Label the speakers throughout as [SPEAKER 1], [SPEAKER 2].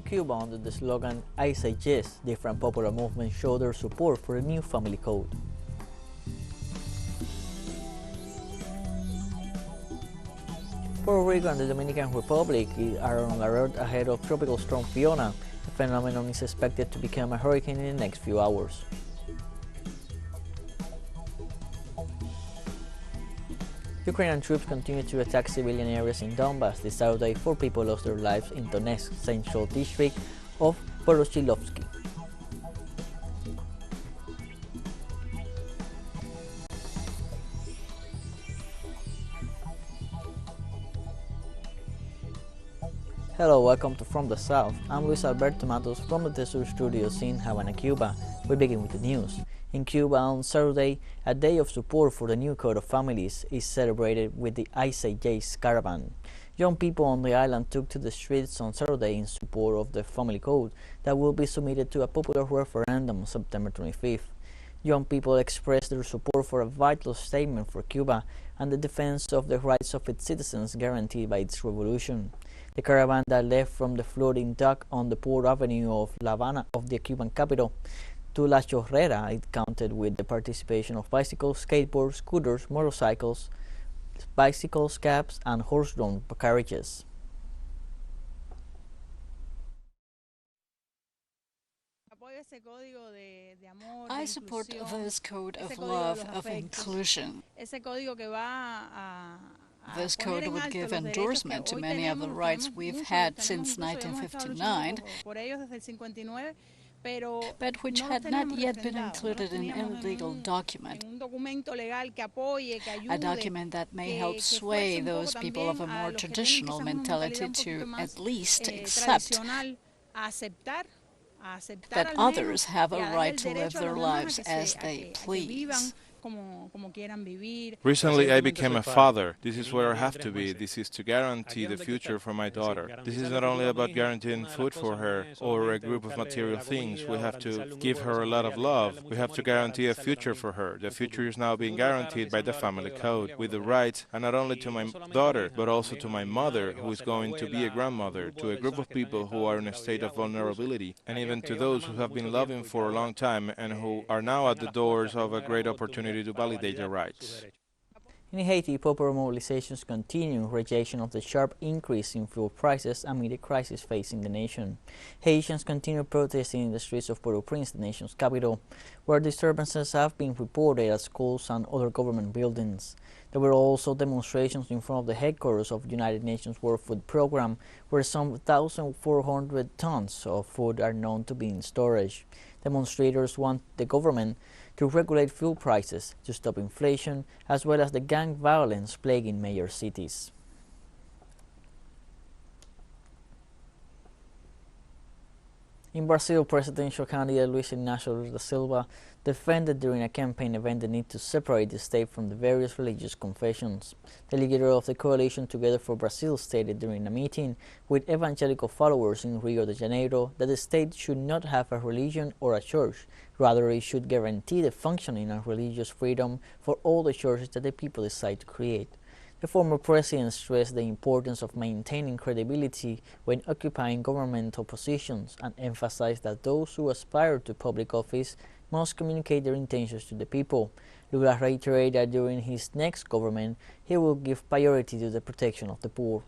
[SPEAKER 1] Cuba under the slogan "I Say Yes," different popular movements show their support for the new family code. Puerto Rico and the Dominican Republic are on alert ahead of Tropical Storm Fiona. The phenomenon is expected to become a hurricane in the next few hours. Ukrainian troops continue to attack civilian areas in Donbass. This Saturday, 4 people lost their lives in Donetsk, central district of Puerto. Hello, welcome to From the South. I'm Luis Alberto Matos from the Telesur studios in Havana, Cuba. We begin with the news. In Cuba on Saturday, a day of support for the new Code of Families is celebrated with the I Say Yes caravan. Young people on the island took to the streets on Saturday in support of the family code that will be submitted to a popular referendum on September 25th. Young people expressed their support for a vital statement for Cuba and the defense of the rights of its citizens guaranteed by its revolution. The caravan that left from the floating dock on the Port Avenue of La Habana of the Cuban capital to La Chorrera, it counted with the participation of bicycles, skateboards, scooters, motorcycles, bicycles, cabs, and horse-drawn carriages.
[SPEAKER 2] I support this code of love, of inclusion. This code would give endorsement to many of the rights we've had since 1959, but which had not yet been included in any legal document, a document that may help sway those people of a more traditional mentality to at least accept that others have a right to live their lives as they please.
[SPEAKER 3] Recently, I became a father. This is where I have to be. This is to guarantee the future for my daughter. This is not only about guaranteeing food for her or a group of material things. We have to give her a lot of love. We have to guarantee a future for her. The future is now being guaranteed by the family code with the rights, and not only to my daughter, but also to my mother, who is going to be a grandmother, to a group of people who are in a state of vulnerability, and even to those who have been loving for a long time and who are now at the doors of a great opportunity to validate their rights.
[SPEAKER 1] In Haiti, popular mobilizations continue in rejection of the sharp increase in fuel prices amid the crisis facing the nation. Haitians continue protesting in the streets of Port-au-Prince, the nation's capital, where disturbances have been reported at schools and other government buildings. There were also demonstrations in front of the headquarters of the United Nations World Food Programme, where some 1,400 tons of food are known to be in storage. Demonstrators want the government to regulate fuel prices, to stop inflation, as well as the gang violence plaguing major cities. In Brazil, presidential candidate Luis Inácio Lula da Silva defended during a campaign event the need to separate the state from the various religious confessions. The leader of the coalition Together for Brazil stated during a meeting with evangelical followers in Rio de Janeiro that the state should not have a religion or a church. Rather, it should guarantee the functioning and religious freedom for all the churches that the people decide to create. The former president stressed the importance of maintaining credibility when occupying governmental positions and emphasized that those who aspire to public office must communicate their intentions to the people. Lula reiterated that during his next government, he will give priority to the protection of the poor.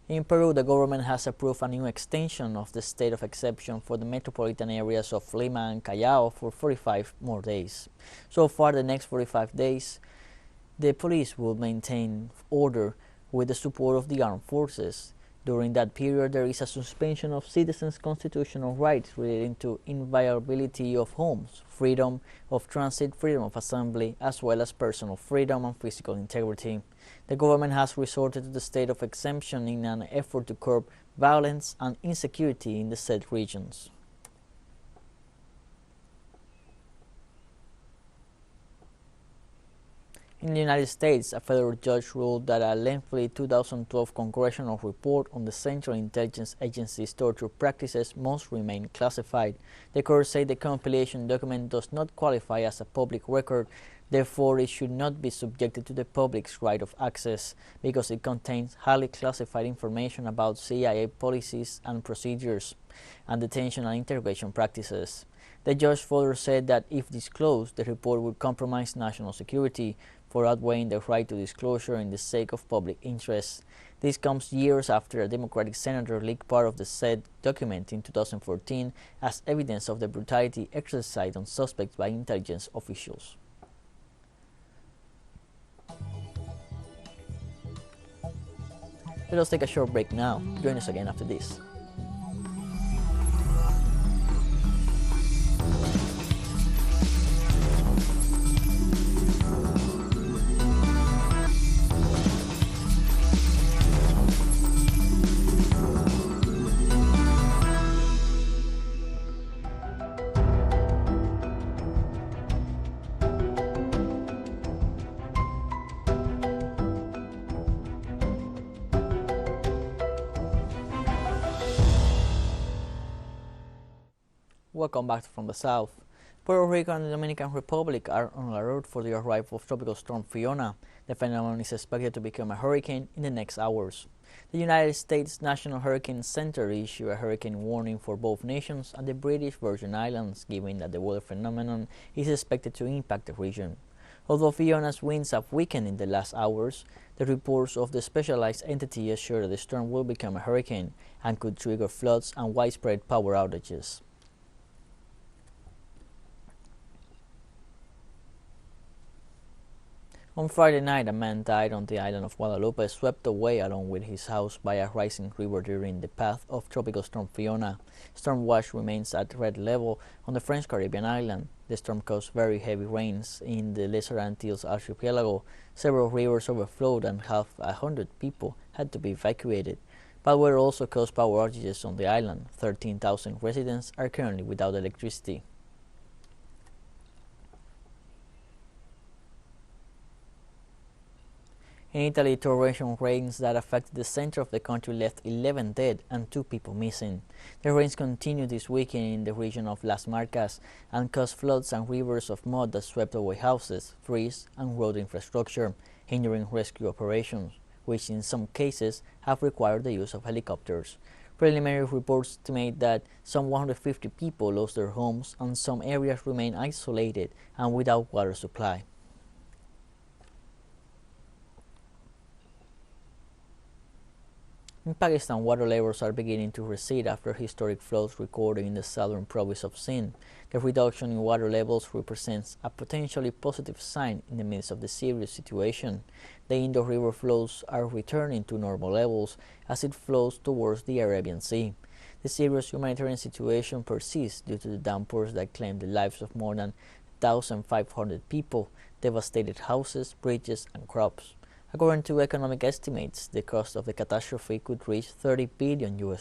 [SPEAKER 1] In Peru, the government has approved a new extension of the state of exception for the metropolitan areas of Lima and Callao for 45 more days. So far, the next 45 days, the police will maintain order with the support of the armed forces. During that period, there is a suspension of citizens' constitutional rights relating to inviolability of homes, freedom of transit, freedom of assembly, as well as personal freedom and physical integrity. The government has resorted to the state of exemption in an effort to curb violence and insecurity in the said regions. In the United States, a federal judge ruled that a lengthy 2012 congressional report on the Central Intelligence Agency's torture practices must remain classified. The court said the compilation document does not qualify as a public record Therefore, it should not be subjected to the public's right of access because it contains highly classified information about CIA policies and procedures and detention and interrogation practices. The judge further said that if disclosed, the report would compromise national security for outweighing the right to disclosure in the sake of public interest. This comes years after a Democratic senator leaked part of the said document in 2014 as evidence of the brutality exercised on suspects by intelligence officials. Let us take a short break now. Join us again after this. Welcome back from the south. Puerto Rico and the Dominican Republic are on alert for the arrival of Tropical Storm Fiona. The phenomenon is expected to become a hurricane in the next hours. The United States National Hurricane Center issued a hurricane warning for both nations and the British Virgin Islands, given that the weather phenomenon is expected to impact the region. Although Fiona's winds have weakened in the last hours, the reports of the specialized entity assure that the storm will become a hurricane and could trigger floods and widespread power outages. On Friday night, a man died on the island of Guadalupe, swept away along with his house by a rising river during the path of Tropical Storm Fiona. Storm watch remains at red level on the French Caribbean island. The storm caused very heavy rains in the Lesser Antilles archipelago. Several rivers overflowed and half 100 people had to be evacuated. Bad weather also caused power outages on the island. 13,000 residents are currently without electricity. In Italy, torrential rains that affected the center of the country left 11 dead and 2 people missing. The rains continued this weekend in the region of Las Marcas and caused floods and rivers of mud that swept away houses, trees, and road infrastructure, hindering rescue operations, which in some cases have required the use of helicopters. Preliminary reports estimate that some 150 people lost their homes and some areas remain isolated and without water supply. In Pakistan, water levels are beginning to recede after historic floods recorded in the southern province of Sindh. The reduction in water levels represents a potentially positive sign in the midst of the serious situation. The Indo River flows are returning to normal levels as it flows towards the Arabian Sea. The serious humanitarian situation persists due to the downpours that claimed the lives of more than 1,500 people, devastated houses, bridges, and crops. According to economic estimates, the cost of the catastrophe could reach $30 billion.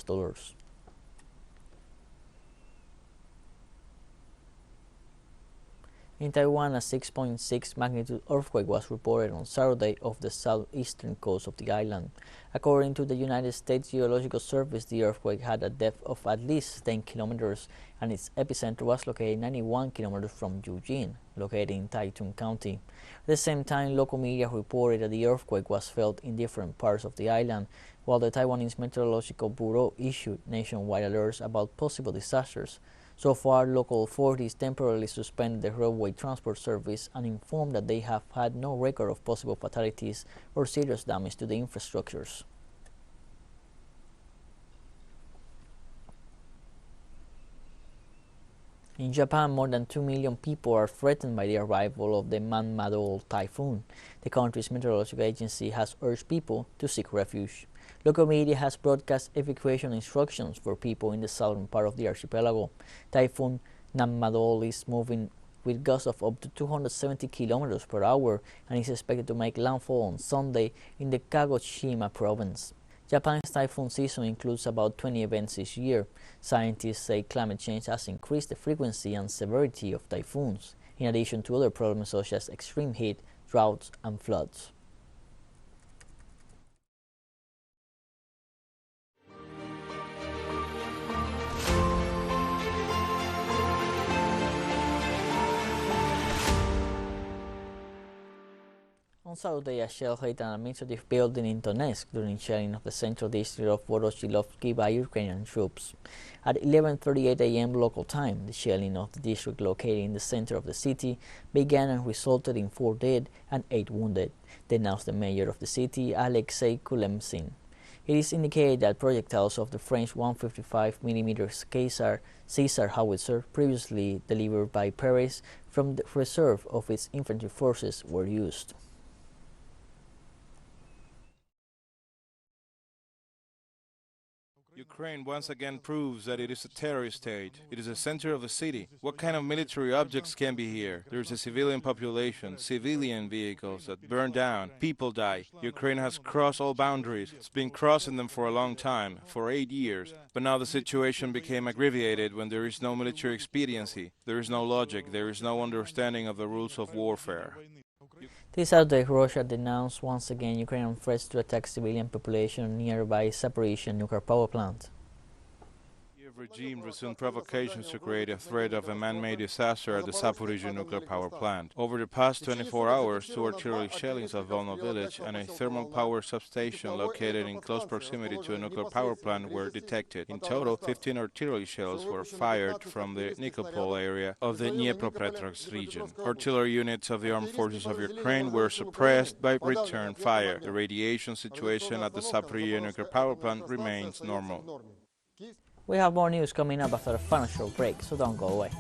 [SPEAKER 1] In Taiwan, a 6.6 magnitude earthquake was reported on Saturday off the southeastern coast of the island. According to the United States Geological Service, the earthquake had a depth of at least 10 kilometers and its epicenter was located 91 kilometers from Eugene, located in Taitung County. At the same time, local media reported that the earthquake was felt in different parts of the island, while the Taiwanese Meteorological Bureau issued nationwide alerts about possible disasters. So far, local authorities temporarily suspended the railway transport service and informed that they have had no record of possible fatalities or serious damage to the infrastructures. In Japan, more than 2 million people are threatened by the arrival of the man-made typhoon. The country's meteorological agency has urged people to seek refuge. Local media has broadcast evacuation instructions for people in the southern part of the archipelago. Typhoon Nanmadol is moving with gusts of up to 270 kilometers per hour and is expected to make landfall on Sunday in the Kagoshima province. Japan's typhoon season includes about 20 events each year. Scientists say climate change has increased the frequency and severity of typhoons, in addition to other problems such as extreme heat, droughts, and floods. On Saturday, a shell hit an administrative building in Donetsk during shelling of the central district of Voroshilovsky by Ukrainian troops. At 11:38 a.m. local time, the shelling of the district located in the center of the city began and resulted in 4 dead and 8 wounded, denounced the mayor of the city, Alexei Kulemtsin. It is indicated that projectiles of the French 155mm Caesar howitzer, previously delivered by Paris from the reserve of its infantry forces, were used.
[SPEAKER 3] Ukraine once again proves that it is a terrorist state. It is the center of the city. What kind of military objects can be here? There is a civilian population, civilian vehicles that burn down, people die. Ukraine has crossed all boundaries. It's been crossing them for a long time, for 8 years. But now the situation became aggravated when there is no military expediency, there is no logic, there is no understanding of the rules of warfare.
[SPEAKER 1] This Saturday, Russia denounced once again Ukrainian threats to attack civilian population nearby Zaporizhzhia nuclear power plant.
[SPEAKER 3] The regime resumed provocations to create a threat of a man-made disaster at the Zaporizhzhia nuclear power plant. Over the past 24 hours, 2 artillery shellings at Volno village and a thermal power substation located in close proximity to a nuclear power plant were detected. In total, 15 artillery shells were fired from the Nikopol area of the Dnipropetrovsk region. Artillery units of the armed forces of Ukraine were suppressed by return fire. The radiation situation at the Zaporizhzhia nuclear power plant remains normal.
[SPEAKER 1] We have more news coming up after a final short break, so don't go away.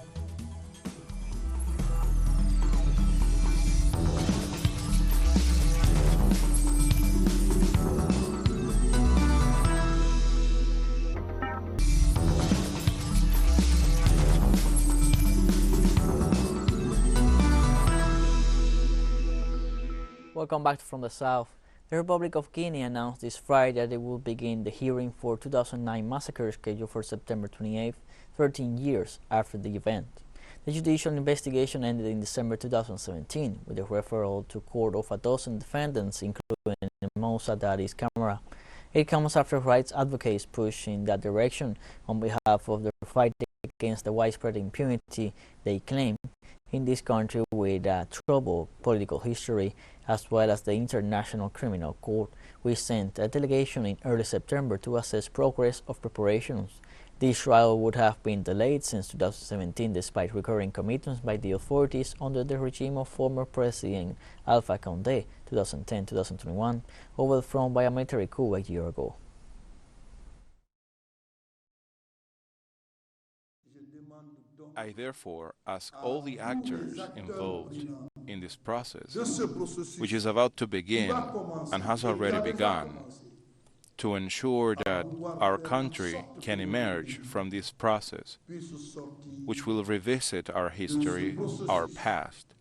[SPEAKER 1] Welcome back from the south. The Republic of Guinea announced this Friday that it will begin the hearing for 2009 massacre scheduled for September 28, 13 years after the event. The judicial investigation ended in December 2017 with a referral to court of a dozen defendants, including Moussa Daddy's camera. It comes after rights advocates push in that direction on behalf of the fight against the widespread impunity they claim in this country with a troubled political history, as well as the International Criminal Court. We sent a delegation in early September to assess progress of preparations. This trial would have been delayed since 2017 despite recurring commitments by the authorities under the regime of former President Alpha Condé 2010-2021, overthrown by a military coup a year ago.
[SPEAKER 3] I therefore ask all the actors involved in this process, which is about to begin and has already begun, to ensure that our country can emerge from this process, which will revisit our history, our past,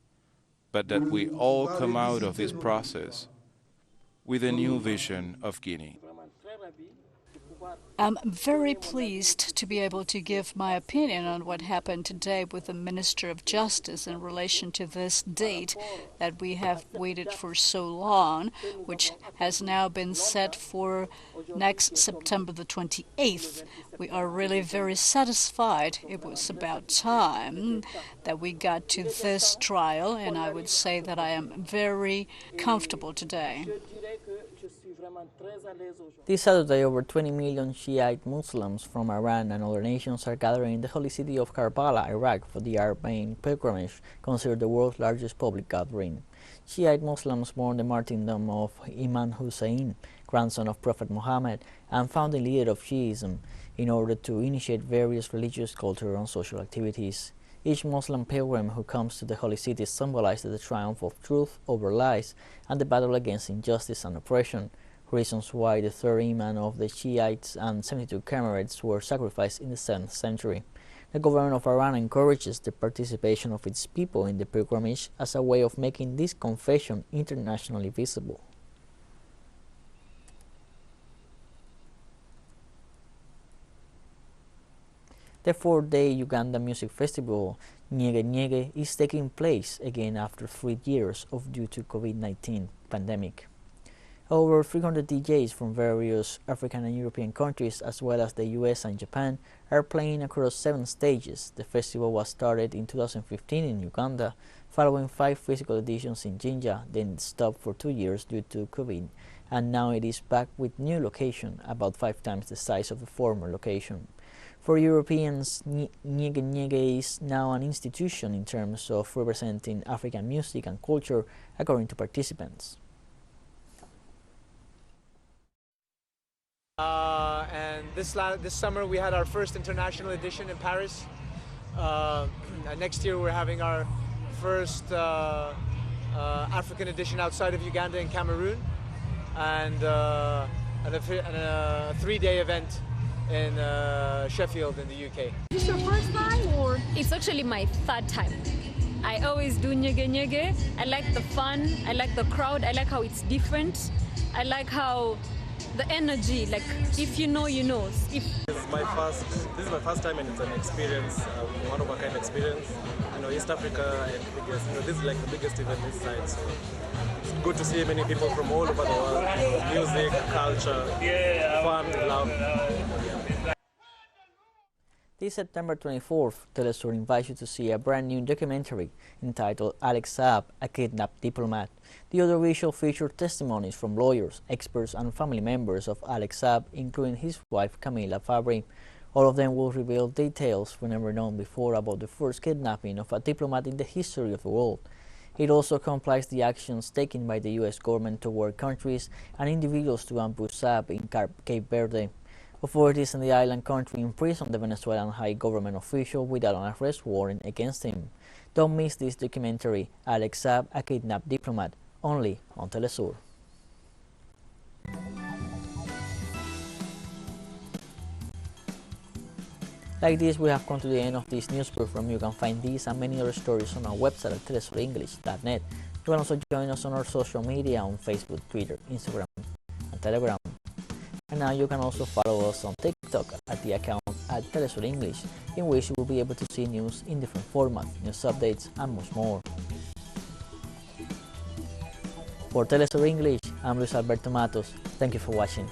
[SPEAKER 3] but that we all come out of this process with a new vision of Guinea.
[SPEAKER 2] I'm very pleased to be able to give my opinion on what happened today with the Minister of Justice in relation to this date that we have waited for so long, which has now been set for next September the 28th. We are really very satisfied. It was about time that we got to this trial, and I would say that I am very comfortable today.
[SPEAKER 1] This Saturday, over 20 million Shiite Muslims from Iran and other nations are gathering in the holy city of Karbala, Iraq, for the Arbaeen pilgrimage, considered the world's largest public gathering. Shiite Muslims mourn the martyrdom of Imam Hussein, grandson of Prophet Muhammad and founding leader of Shiism, in order to initiate various religious, cultural, and social activities. Each Muslim pilgrim who comes to the holy city symbolizes the triumph of truth over lies and the battle against injustice and oppression, reasons why the third Imam of the Shiites and 72 Camarids were sacrificed in the 7th century. The government of Iran encourages the participation of its people in the pilgrimage as a way of making this confession internationally visible. The 4-day Uganda music festival Nyege Nyege is taking place again after 3 years due to COVID-19 pandemic. Over 300 DJs from various African and European countries, as well as the US and Japan, are playing across 7 stages. The festival was started in 2015 in Uganda, following 5 physical editions in Jinja, then it stopped for 2 years due to Cuban, and now it is back with new location, about 5 times the size of the former location. For Europeans, Nyege Nyege is now an institution in terms of representing African music and culture, according to participants.
[SPEAKER 4] And this summer we had our first international edition in Paris. And next year we're having our first African edition outside of Uganda in Cameroon, and a 3-day event in Sheffield in the UK.
[SPEAKER 5] Is this your first time or?
[SPEAKER 6] It's actually my 3rd time. I always do Nyege Nyege. I like the fun, I like the crowd, I like how it's different. I like how the energy, like if you know, you know.
[SPEAKER 7] This is my first time and it's an experience, one of a kind experience. You know, East Africa and biggest, this is like the biggest event this side, so it's good to see many people from all over the world. Music, culture, fun, love.
[SPEAKER 1] This September 24th, Telesur invites you to see a brand new documentary entitled Alex Saab, a Kidnapped Diplomat. The other visual features testimonies from lawyers, experts and family members of Alex Saab, including his wife Camila Fabri. All of them will reveal details we never known before about the first kidnapping of a diplomat in the history of the world. It also compiles the actions taken by the US government toward countries and individuals to ambush Saab in Cape Verde. Authorities in the island country imprisoned the Venezuelan high government official without an arrest warrant against him. Don't miss this documentary, Alex Saab, a Kidnapped Diplomat, only on Telesur. Like this, we have come to the end of this news program. You can find these and many other stories on our website at telesurenglish.net. You can also join us on our social media on Facebook, Twitter, Instagram, and Telegram. And now you can also follow us on TikTok at the account at Telesur English, in which you will be able to see news in different formats, news updates, and much more. For Telesur English, I'm Luis Alberto Matos. Thank you for watching.